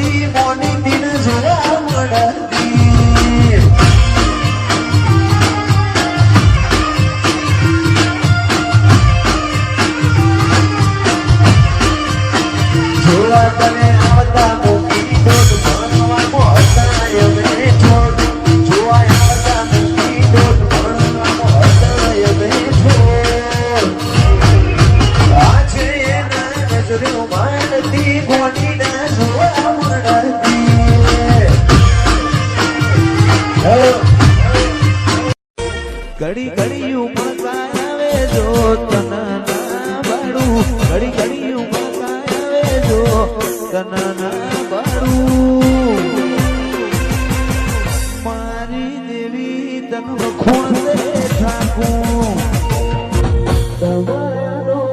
મળતી મોની દિન જોવા મળતી જોવા તને આવતા મૂકી દોડ ભણવામાં હતા અમે છોડ જોવા આવતા મૂકી દોડ ભણવામાં હતા અમે છોડ આજે એના નજરો માનતી મોની ના જોવા મળતી ઘડી ઘડી ઉમળતા આવે જો તના બાળું ઘડી ઘડી ઉમળતા આવે જો તના બાળું મારી દેવી તન ખૂણ દે ઠાકું તમારો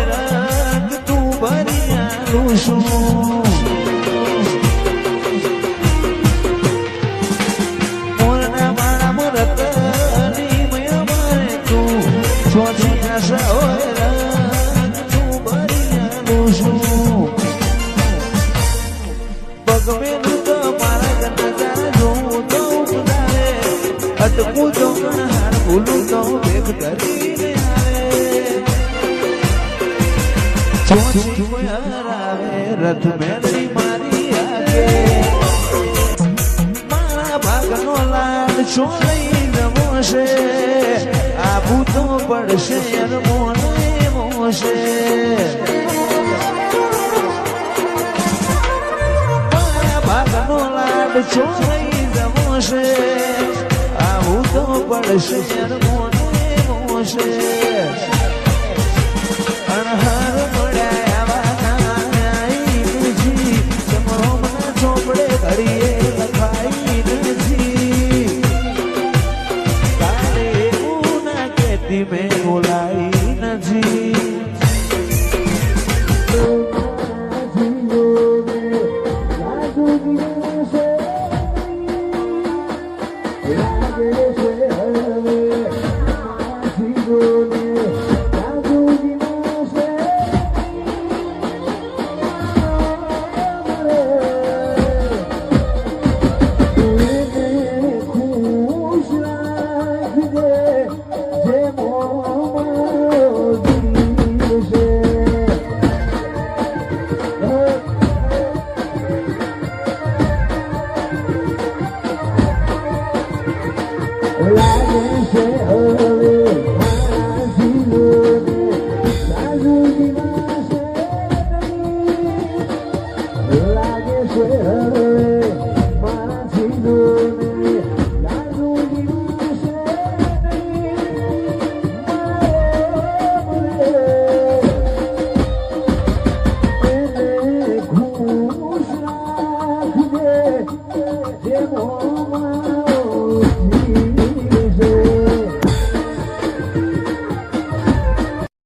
રંગ તું ભરિયાલું શું મોરના માણા મરત નિમય મારે તું ચોથી આશા હોય રંગ તું ભરિયાલું શું પગમેલું તો મારા ઘરના તારા જોઉં તો ઉતારે અટકું તો હાર ભૂલું તો ભેગ કરીને રથ મેળી મારી આગે મારા ભાગનો લાડ છોડી જમોશે આબુ તો પડશે મોને મોશે મારા ભાગનો લાડ છોડી જમોશે આબુ તો પડશે મોને મોશે અણહાર ઘડીએ લખાઈ નથી તારે એવું ના કહેતી મેં બોલાઈ નથી લાગે છે લાગે છે